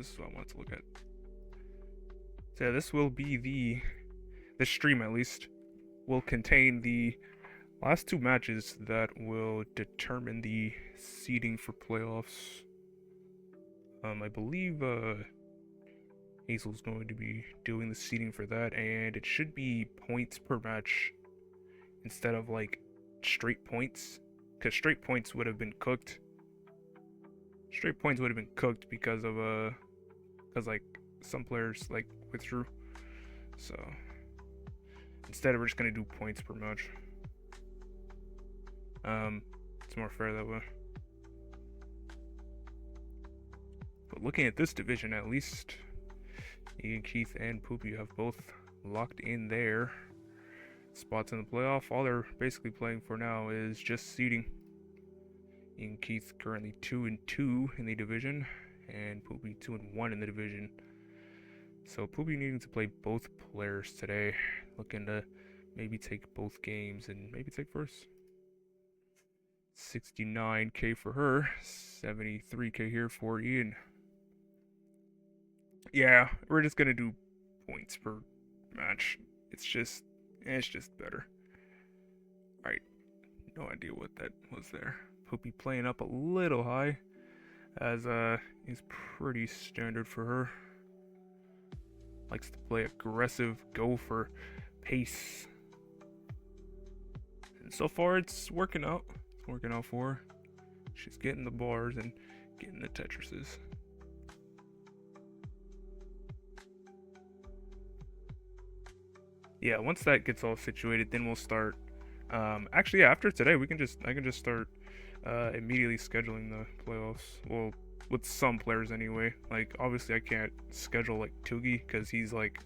This is what I want to look at. So yeah, this will be the stream at least will contain the last two matches that will determine the seeding for playoffs. I believe Hazel's going to be doing the seeding for that, and it should be points per match instead of like straight points, because straight points would have been cooked. Straight points would have been cooked because of because like some players like withdrew. So instead, we're just gonna do points per match. It's more fair that way. But looking at this division, at least, IanKeith and Poopy have both locked in their spots in the playoff. All they're basically playing for now is just seeding. IanKeith currently 2-2 in the division, and Poopy 2-1 in the division. So Poopy needing to play both players today, looking to maybe take both games and maybe take first. 69k for her, 73k here for Ian. Yeah, we're just gonna do points per match. It's just better. Alright, no idea what that was there. Poopy playing up a little high, as is pretty standard for her. Likes to play aggressive, go for pace. And so far it's working out. It's working out for her. She's getting the bars and getting the Tetrises. Yeah, once that gets all situated, then we'll start. Actually, yeah, after today, I can just start immediately scheduling the playoffs. Well, with some players anyway. Like, obviously, I can't schedule like Tugi because he's like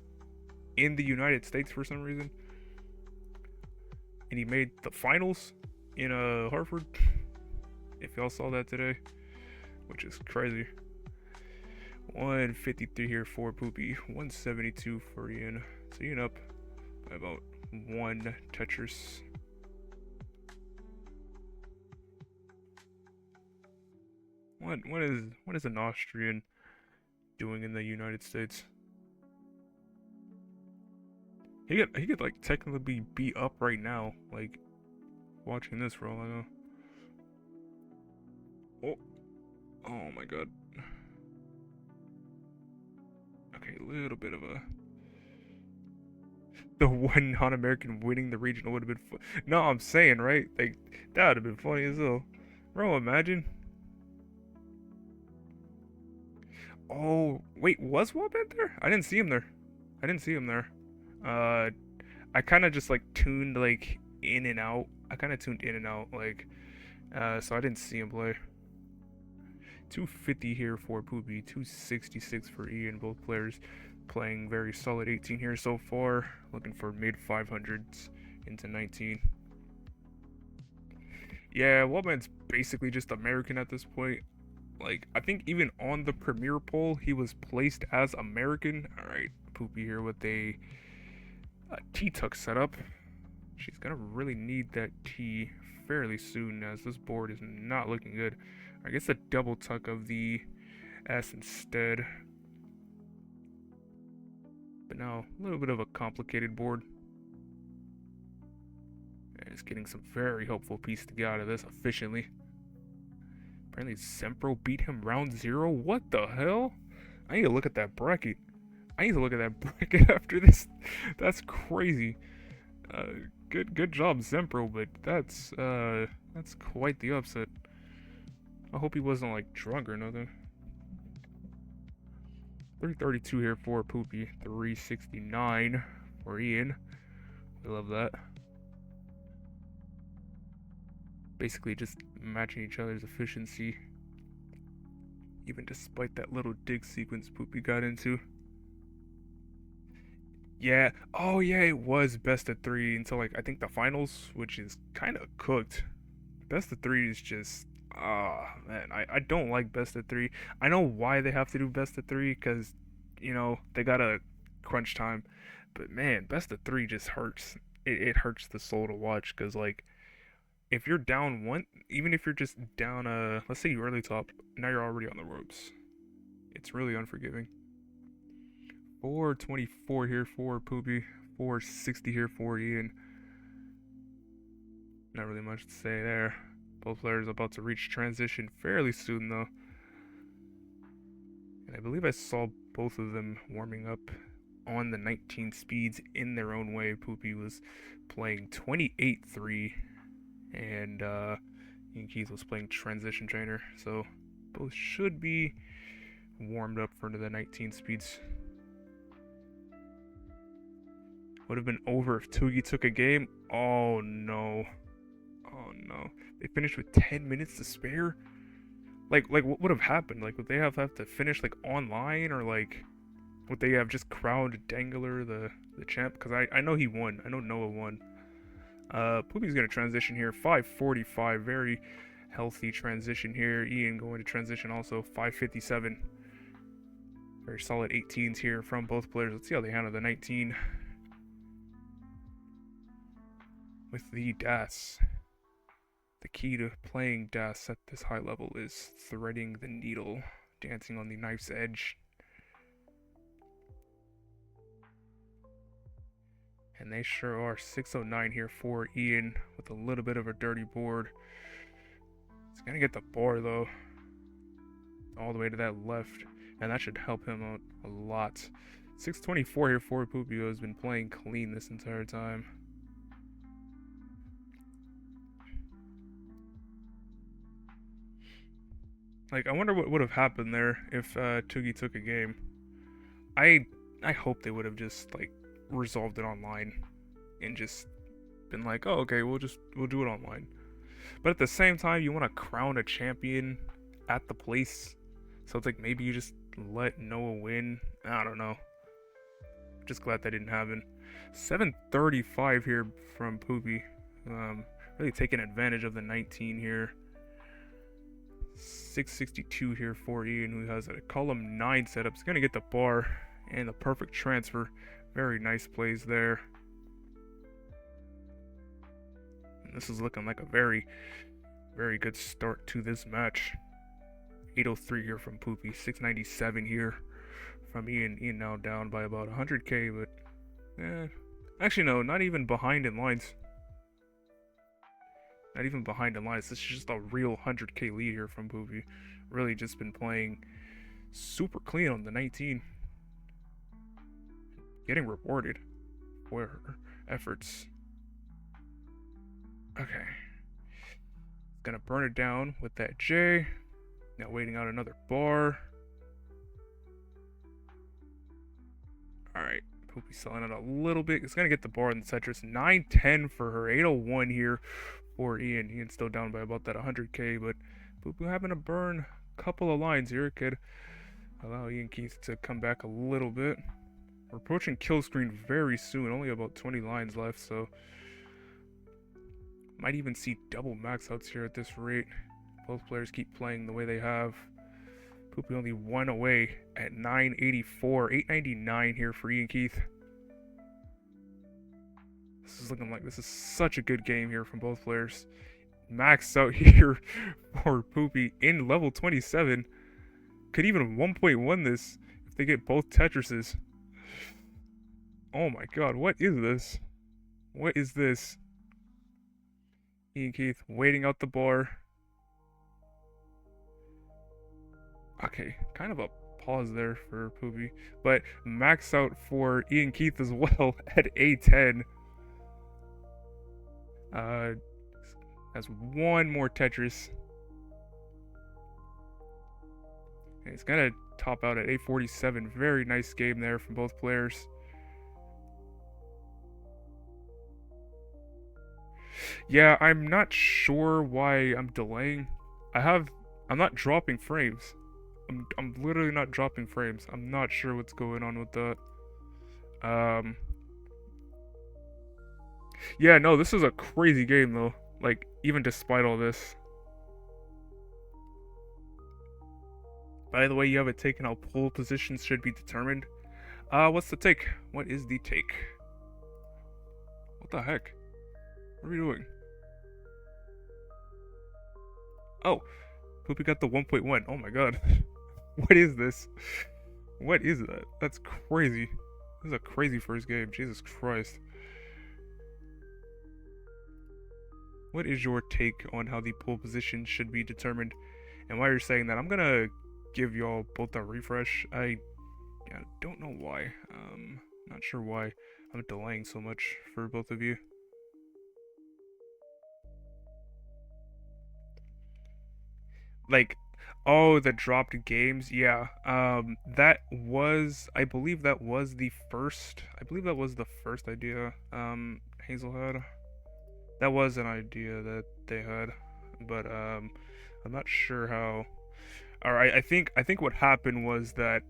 in the United States for some reason, and he made the finals in Hartford. If y'all saw that today, which is crazy. 153 here for Poopy, 172 for Ian. So Ian up by about one Tetris. What is an Austrian doing in the United States? He could like technically be up right now, like watching this for all I know. Oh my god. Okay, a little bit of a the one non-American winning the regional would have been fun. No, I'm saying, right? Like that would have been funny as hell. Bro, imagine. Oh, wait, was Wabent there? I didn't see him there. I didn't see him there. I kind of just like tuned like in and out. I kind of tuned in and out, like, so I didn't see him play. 250 here for Poopy, 266 for Ian. Both players playing very solid 18 here so far. Looking for mid 500s into 19. Yeah, Waldman's basically just American at this point. Like, I think even on the Premier poll, he was placed as American. Alright, Poopy here with a T-tuck setup. She's gonna really need that T fairly soon, as this board is not looking good. I guess a double tuck of the S instead. But now, a little bit of a complicated board. And it's getting some very helpful pieces to get out of this efficiently. Apparently Zempro beat him round 0. What the hell? I need to look at that bracket. I need to look at that bracket after this. That's crazy. Good job, Zempro, but that's quite the upset. I hope he wasn't like drunk or nothing. 332 here for Poopy, 369 for Ian. I love that. Basically just matching each other's efficiency, even despite that little dig sequence Poopy got into. Yeah, oh yeah, it was best of 3 until like I think the finals, which is kind of cooked. Best of 3 is just man, I don't like best of 3. I know why they have to do best of 3, because you know they gotta crunch time, but man, best of 3 just hurts. It hurts the soul to watch, because like if you're down one, even if you're just down let's say you early top, now you're already on the ropes. It's really unforgiving. 424 here for Poopy. 460 here for Ian. Not really much to say there. Both players about to reach transition fairly soon, though. And I believe I saw both of them warming up on the 19 speeds in their own way. Poopy was playing 28-3, and IanKeith was playing transition trainer. So both should be warmed up for the 19 speeds. Would have been over if Tugi took a game. Oh no. Oh no. They finished with 10 minutes to spare? Like what would have happened? Like, would they have to finish like online, or like would they have just crowned Dangler the champ? Because I know he won. I know Noah won. Poopy's gonna transition here. 545, very healthy transition here. Ian going to transition also. 557. Very solid 18s here from both players. Let's see how they handle the 19. With the DAS. The key to playing DAS at this high level is threading the needle, dancing on the knife's edge. And they sure are. 609 here for Ian with a little bit of a dirty board. He's gonna get the bar though. All the way to that left. And that should help him out a lot. 624 here for Poopy, who has been playing clean this entire time. Like, I wonder what would have happened there if Tugi took a game. I hope they would have just like resolved it online and just been like, oh, okay, we'll do it online. But at the same time, you want to crown a champion at the place, so it's like maybe you just let Noah win. I don't know. Just glad that didn't happen. 735 here from Poopy. Really taking advantage of the 19 here. 662 here for Ian, who has a column 9 setup. He's going to get the bar and the perfect transfer. Very nice plays there. And this is looking like a very, very good start to this match. 803 here from Poopy. 697 here from Ian. Ian now down by about 100k, but actually no, not even behind in lines. Not even behind in lines. This is just a real 100k lead here from Poopy. Really just been playing super clean on the 19. Getting rewarded for her efforts. Okay. Gonna burn it down with that J. Now waiting out another bar. Alright. Poopy selling it a little bit. It's gonna get the bar in the Tetris. 910 for her. 801 here for Ian. Ian's still down by about that 100k, but Poopy having to burn a couple of lines here could allow IanKeith to come back a little bit. We're approaching kill screen very soon. Only about 20 lines left, so might even see double max outs here at this rate. Both players keep playing the way they have. Poopy only one away at 984. 899 here for IanKeith. This is looking like this is such a good game here from both players. Max out here for Poopy in level 27. Could even 1.1 this if they get both Tetrises. Oh my god, what is this? What is this? IanKeith waiting out the bar. Okay, kind of a pause there for Poopy. But max out for IanKeith as well at A10. Has one more Tetris. And it's gonna top out at 847. Very nice game there from both players. Yeah, I'm not sure why I'm delaying. I'm not dropping frames. I'm literally not dropping frames. I'm not sure what's going on with that. Yeah, no, this is a crazy game though. Like, even despite all this. By the way, you have it taken how pole positions should be determined. What's the take? What is the take? What the heck? What are we doing? Oh, Poopy got the 1.1. Oh my god. What is this? What is that? That's crazy. This is a crazy first game. Jesus Christ. What is your take on how the pole position should be determined? And while you're saying that, I'm gonna give y'all both a refresh. I don't know why. Not sure why I'm delaying so much for both of you. Like, oh, the dropped games. Yeah. That was, I believe that was the first. I believe that was the first idea. Hazel had. That was an idea that they had, but I'm not sure how. All right, I think what happened was that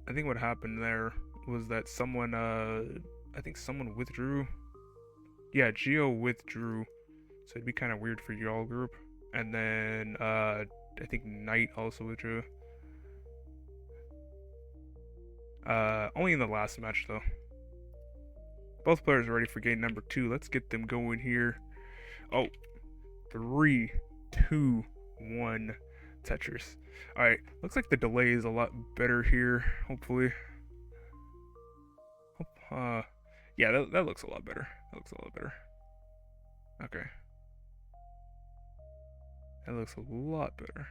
I think what happened there was that someone I think someone withdrew. Yeah, Geo withdrew, so it'd be kind of weird for y'all group. And then I think Knight also withdrew. Only in the last match though. Both players are ready for game number 2. Let's get them going here. Oh, 3, 2, 1, Tetris. Alright, looks like the delay is a lot better here, hopefully. Yeah, that looks a lot better. That looks a lot better. Okay. That looks a lot better.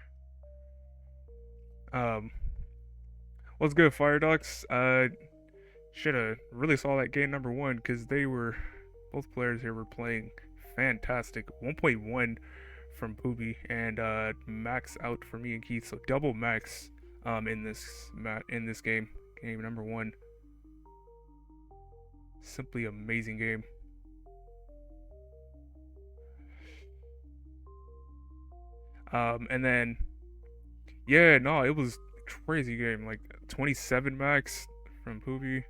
What's good, Fire Ducks? Shoulda really saw that game number 1 because both players here were playing fantastic. 1.1 from Poopy and max out for me and Keith, so double max in this game number 1. Simply amazing game. And then yeah, no, it was a crazy game, like 27 max from Poopy,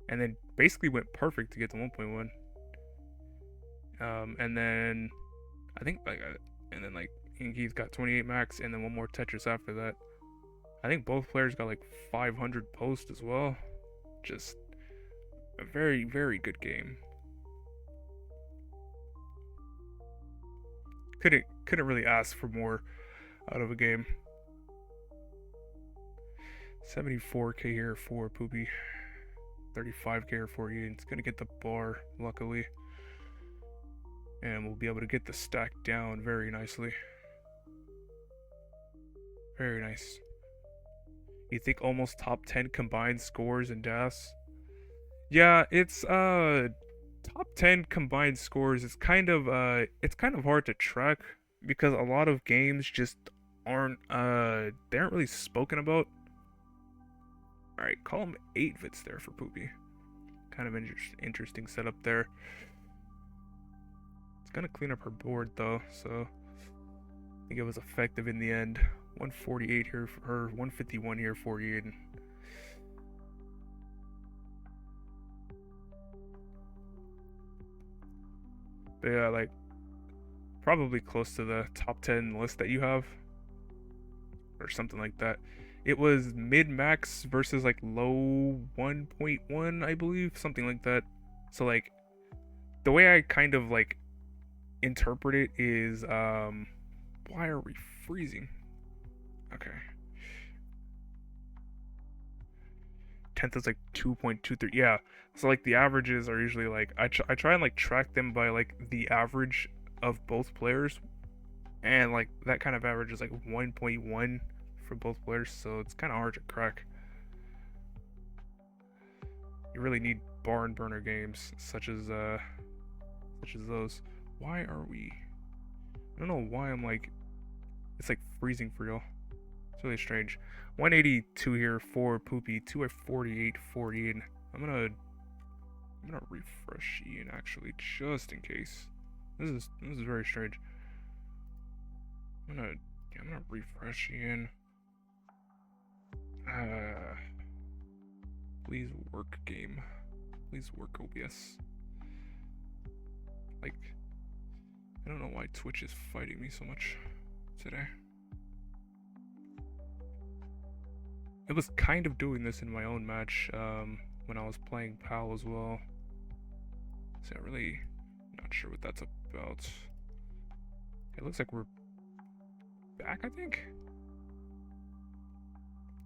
and then basically went perfect to get to 1.1. And then I think and then IanKeith got 28 max, and then one more Tetris after that. I think both players got like 500 post as well. Just a very, very good game. Couldn't really ask for more out of a game. 74k here for Poopy. 35k here for Ian. It's gonna get the bar, luckily. And we'll be able to get the stack down very nicely. Very nice. You think almost top 10 combined scores in DAS? Yeah, it's top 10 combined scores is kind of hard to track because a lot of games just aren't they aren't really spoken about. All right, call him 8 vits there for Poopy. Kind of interesting setup there. It's gonna clean up her board though, so I think it was effective in the end. 148 here for her, 151 here for Ian. But yeah, like probably close to the top 10 list that you have, or something like that. It was mid max versus like low 1.1, I believe, something like that. So like the way I kind of like interpret it is why are we freezing? Okay. 10th is like 2.23. Yeah. So like the averages are usually like I try and like track them by like the average of both players, and like that kind of average is like 1.1 for both players, so it's kind of hard to crack. You really need barn burner games such as those. Why are we? I don't know why I'm like it's like freezing for y'all. It's really strange. 182 here for Poopy, 248 for Ian. I'm gonna refresh Ian actually, just in case. This is very strange. I'm gonna refresh Ian. Please work game. Please work OBS. Like, I don't know why Twitch is fighting me so much today. It was kind of doing this in my own match when I was playing PAL as well. So I'm really not sure what that's about. It looks like we're back, I think.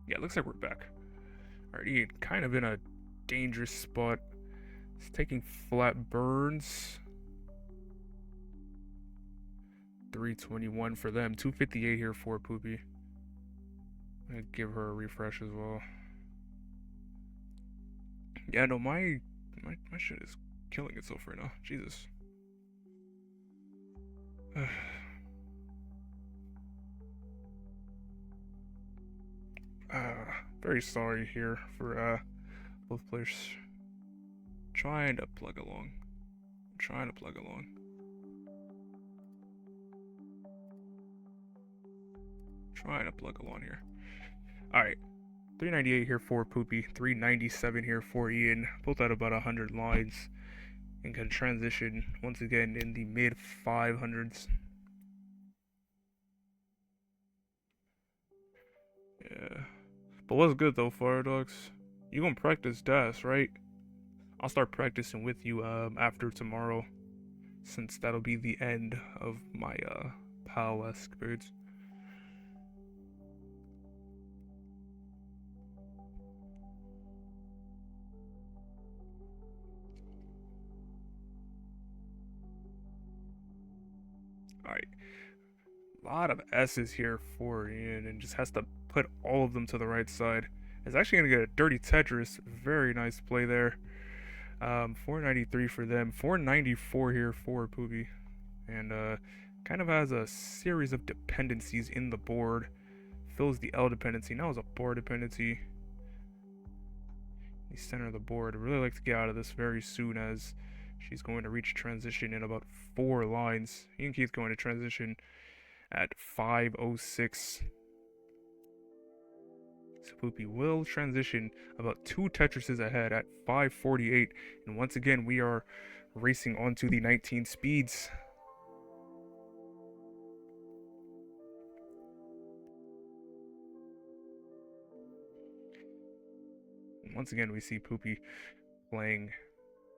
Yeah, looks like we're back. Already kind of in a dangerous spot. It's taking flat burns. 321 for them. 258 here for Poopy. I'm gonna give her a refresh as well. Yeah, no, my shit is killing itself right now. Jesus. Very sorry here for both players. Trying to plug along. Trying to plug along. Trying to plug along here. Alright. 398 here for Poopy. 397 here for Ian. Both at about 100 lines. And can transition once again in the mid 500s. Yeah. But what's good though, Fire Dogs? You gonna practice DAS, right? I'll start practicing with you after tomorrow, since that'll be the end of my PAL-esque periods. Alright. A lot of S's here for Ian, and just has to put all of them to the right side. It's actually going to get a dirty Tetris. Very nice play there. 493 for them. 494 here for Poopy. And kind of has a series of dependencies in the board. Fills the L dependency. Now it's a bar dependency. The center of the board. I'd really like to get out of this very soon, as she's going to reach transition in about 4 lines. IanKeith going to transition at 5:06. So Poopy will transition about 2 Tetrises ahead at 5:48. And once again, we are racing onto the 19 speeds. And once again, we see Poopy playing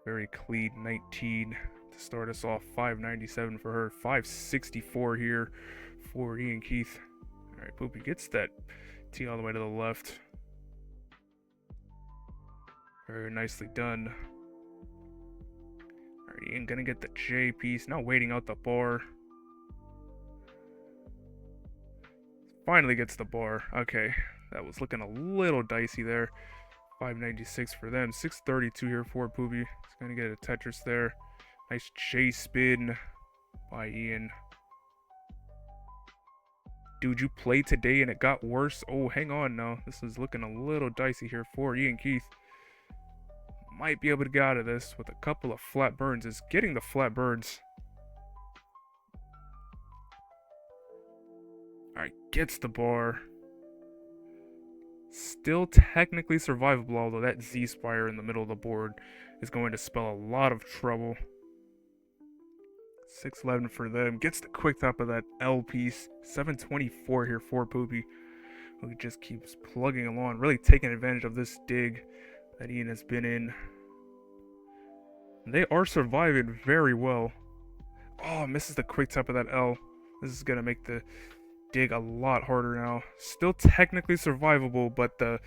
very clean 19 to start us off. 597 for her. 564 here for IanKeith. Alright, Poopy gets that T all the way to the left. Very nicely done. Alright, Ian gonna get the J piece. Now waiting out the bar. Finally gets the bar. Okay, that was looking a little dicey there. 596 for them. 632 here for Poopy. He's gonna get a Tetris there. Nice J spin by Ian. Dude, you played today and it got worse? Oh, hang on now. This is looking a little dicey here for IanKeith. Might be able to get out of this with a couple of flat burns. Is getting the flat burns. Alright, gets the bar. Still technically survivable, although that Z-Spire in the middle of the board is going to spell a lot of trouble. 611 for them. Gets the quick top of that L piece. 724 here for Poopy, who just keeps plugging along, really taking advantage of this dig that Ian has been in. And they are surviving very well. Oh, misses the quick top of that L. This is going to make the dig a lot harder now. Still technically survivable, but the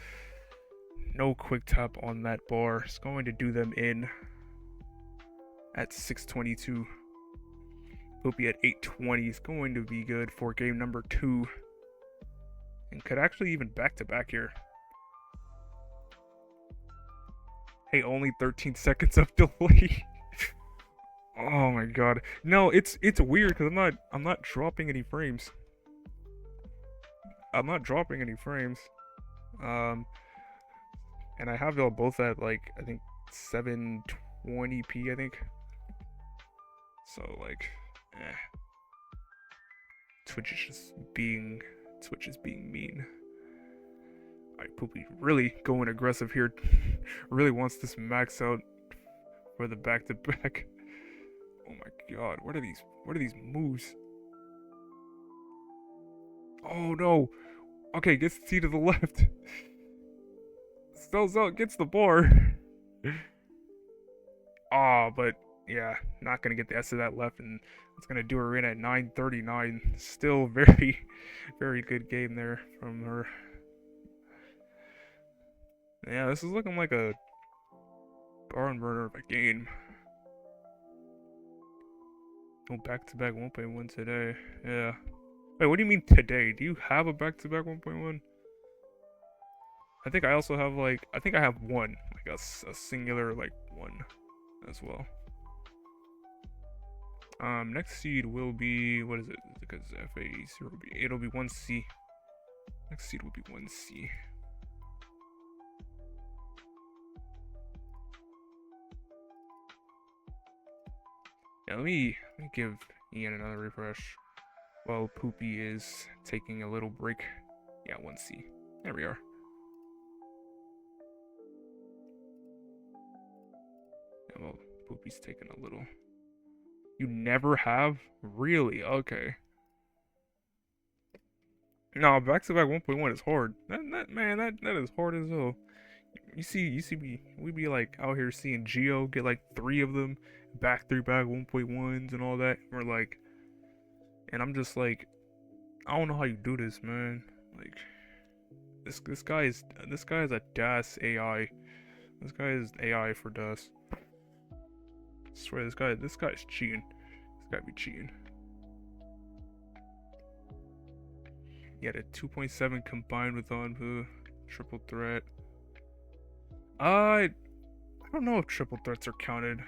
no quick tap on that bar is going to do them in at 622. Poopy at 820 is going to be good for game number 2. And could actually even back to back here. Hey, only 13 seconds of delay. Oh my god. No, it's weird because I'm not dropping any frames. I'm not dropping any frames. And I have y'all both at like I think 720p, I think. So like Twitch is being mean. Alright, Poopy really going aggressive here. Really wants this max out for the back to back. Oh my god, what are these moves? Oh no. Okay, gets the T to the left. Spells out, gets the bar. But yeah, not gonna get the S of that left, and it's gonna do her in at 939. Still very, very good game there from her. Yeah, this is looking like a barn burner of a game. Oh, back-to-back 1.1 today. Yeah. Wait, what do you mean today? Do you have a back-to-back 1.1? I think I also have like, I think I have one, like a singular like one as well. Next seed will be, what is it? Because FA0 will be, it'll be 1C. Next seed will be 1C. Yeah, let me give Ian another refresh while Poopy is taking a little break. Yeah, 1C. There we are. Yeah, well, Poopy's taking a little. You never have? Really? Okay. No, back-to-back 1.1 is hard. That is hard as hell. You see we be like out here seeing Geo get like 3 of them, back 1.1s and all that. We're like, and I'm just like, I don't know how you do this, man. Like, this guy is a DAS AI. This guy is AI for DAS. I swear this guy is cheating. This guy be cheating. He had a 2.7 combined with Anpu, triple threat. I don't know if triple threats are counted.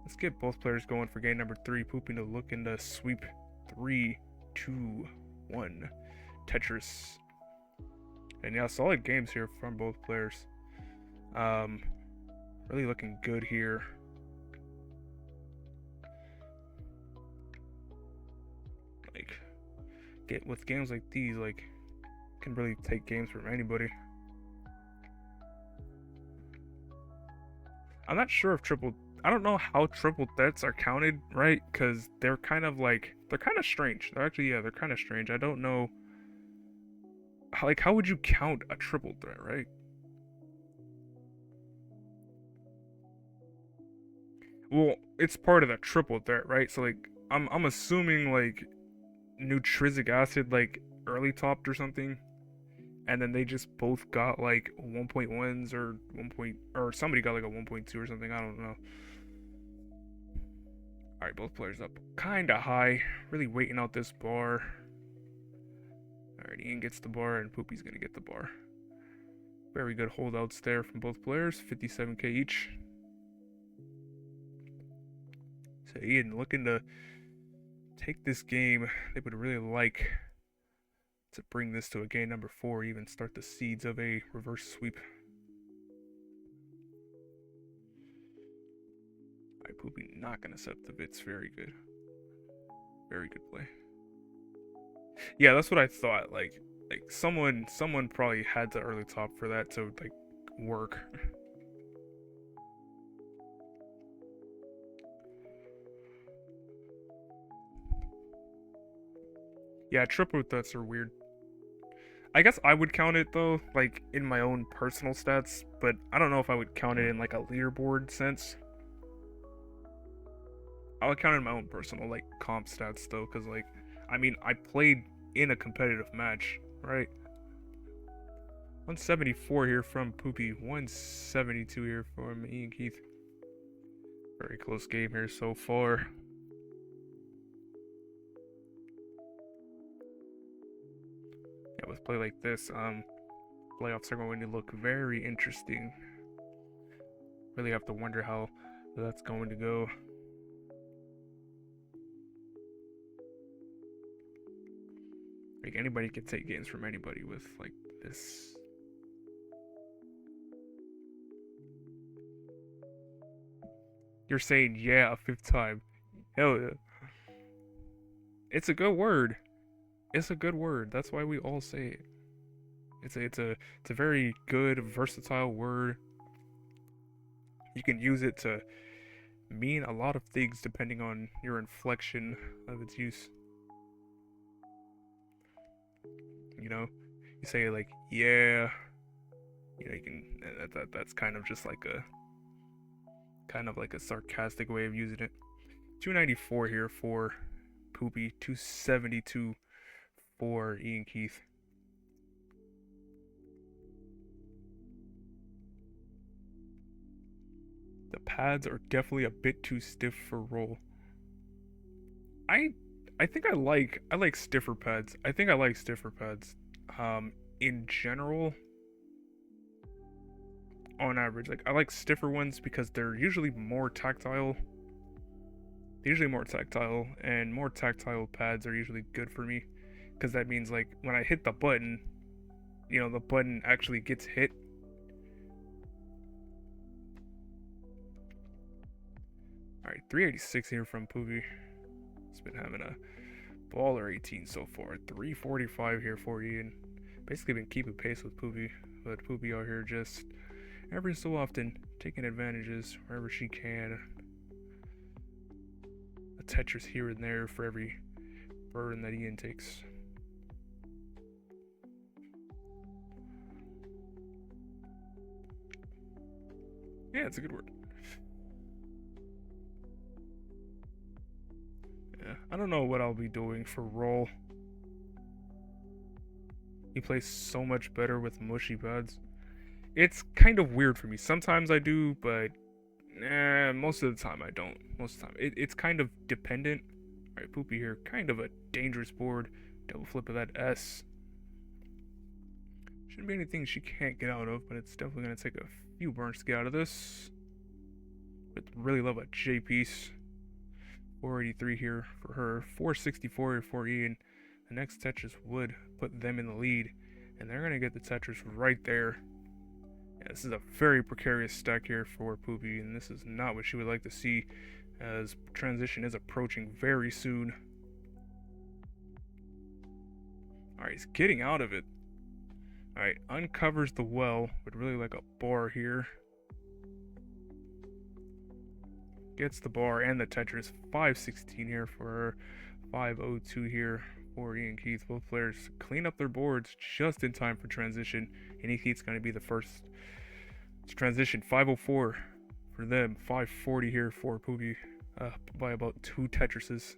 Let's get both players going for game number 3. Pooping to look into sweep 3, 2, 1. Tetris. And yeah, solid games here from both players. Really looking good here. Like, with games like these, like, can really take games from anybody. I'm not sure if I don't know how triple threats are counted, right? Because they're kind of strange. They're kind of strange. I don't know. How would you count a triple threat, right? Well, it's part of the triple threat, right? So like, I'm assuming like nutrizic acid like early topped or something, and then they just both got like 1.1s or or somebody got like a 1.2 or something. I don't know. All right, both players up kind of high. Really waiting out this bar. All right, Ian gets the bar and Poopy's gonna get the bar. Very good holdouts there from both players. 57k each. So Ian looking to take this game. They would really like to bring this to a game number 4, even start the seeds of a reverse sweep. Alright, Poopy not gonna set up the bits. Very good. Very good play. Yeah, that's what I thought. Like someone probably had to early top for that to like work. Yeah, triple threats are weird. I guess I would count it though, like in my own personal stats, but I don't know if I would count it in like a leaderboard sense. I would count it in my own personal like comp stats though, because like, I mean, I played in a competitive match, right? 174 here from Poopy, 172 here from IanKeith. Very close game here so far. Yeah, with play like this, playoffs are going to look very interesting. Really have to wonder how that's going to go. Like, anybody can take games from anybody with like this. You're saying yeah a 5th time. Hell yeah. It's a good word. It's a good word. That's why we all say it. It's a very good versatile word. You can use it to mean a lot of things depending on your inflection of its use. You know, you say like yeah. You know, you can that's kind of just like a sarcastic way of using it. 294 here for Poopy, 272 for IanKeith. The pads are definitely a bit too stiff for roll. I I think I like stiffer pads. I think I like stiffer pads. In general, on average, like I like stiffer ones because they're usually more tactile. They're usually more tactile, and more tactile pads are usually good for me because that means like when I hit the button, the button actually gets hit. All right, 386 here from Poopy. It's been having a baller 18 so far. 345 here for Ian. Basically been keeping pace with Poopy, but Poopy out here just every so often taking advantages wherever she can. A Tetris here and there for every burden that Ian takes. Yeah, it's a good word. Yeah, I don't know what I'll be doing for roll. He plays so much better with mushy pads. It's kind of weird for me. Sometimes I do, but most of the time I don't. Most of the time. It's kind of dependent. Alright, Poopy here. Kind of a dangerous board. Double flip of that S. Shouldn't be anything she can't get out of, but it's definitely going to take a few burns to get out of this. But really love a J piece. 483 here for her. 464 here for Ian. The next Tetris would put them in the lead. And they're going to get the Tetris right there. Yeah, this is a very precarious stack here for Poopy, and this is not what she would like to see as transition is approaching very soon. Alright, he's getting out of it. Alright, uncovers the well, but really like a bar here. Gets the bar and the Tetris. 516 here for her. 502 here for IanKeith. Both players clean up their boards just in time for transition. IanKeith's going to be the first to transition. 504 for them. 540 here for Poopy. By about 2 Tetrises.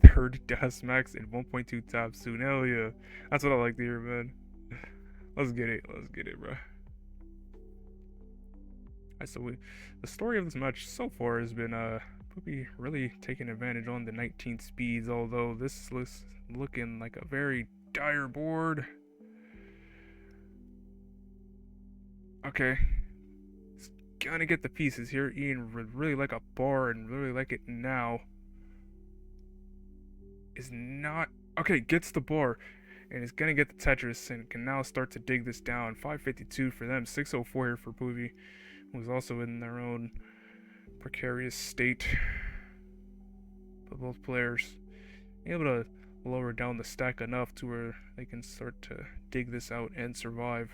Third Das Max and 1.2 top soon. Hell yeah. That's what I like to hear, man. Let's get it. Let's get it, bro. Alright, so the story of this match so far has been Poopy really taking advantage on the 19 speeds, although this looks looking like a very dire board. Okay. It's gonna get the pieces here. Ian would really like a bar and really like it now. Is not... Okay, gets the bar. And is gonna get the Tetris and can now start to dig this down. 552 for them. 604 here for Poopy, who's also in their own precarious state. But both players able to lower down the stack enough to where they can start to dig this out and survive.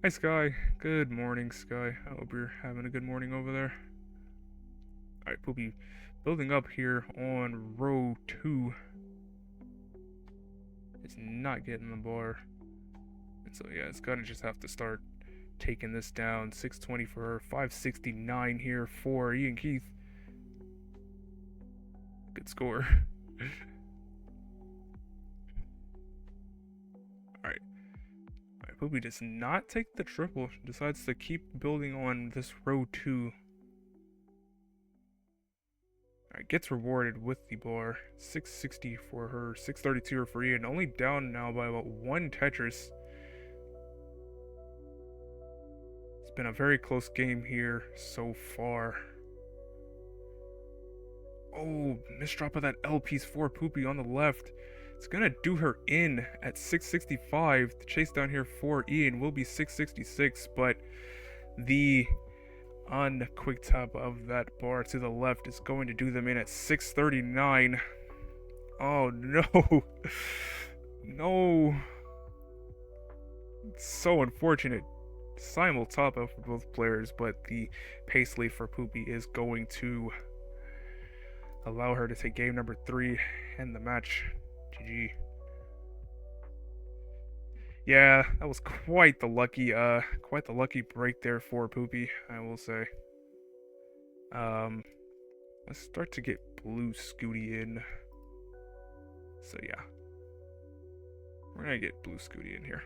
Hi Sky, good morning Sky. I hope you're having a good morning over there. Alright, Poopy building up here on row 2. It's not getting the bar. And so yeah, it's gonna just have to start taking this down. 620 for her. 569 here for IanKeith. Good score. Alright. Alright, Poopy does not take the triple. Decides to keep building on this row 2. Alright, gets rewarded with the bar. 660 for her. 632 for Ian. Only down now by about 1 Tetris. It's been a very close game here so far. Oh, misdrop of that L piece for Poopy on the left. It's gonna do her in at 665. The chase down here for Ian will be 666, but the quick tap of that bar to the left is going to do them in at 639. Oh no. No. It's so unfortunate. Simul top out for both players, but the pace lead for Poopy is going to allow her to take game number 3 and the match. GG. Yeah, that was quite the lucky break there for Poopy, I will say. Let's start to get blue Scooty in. So yeah, we're gonna get blue Scooty in here.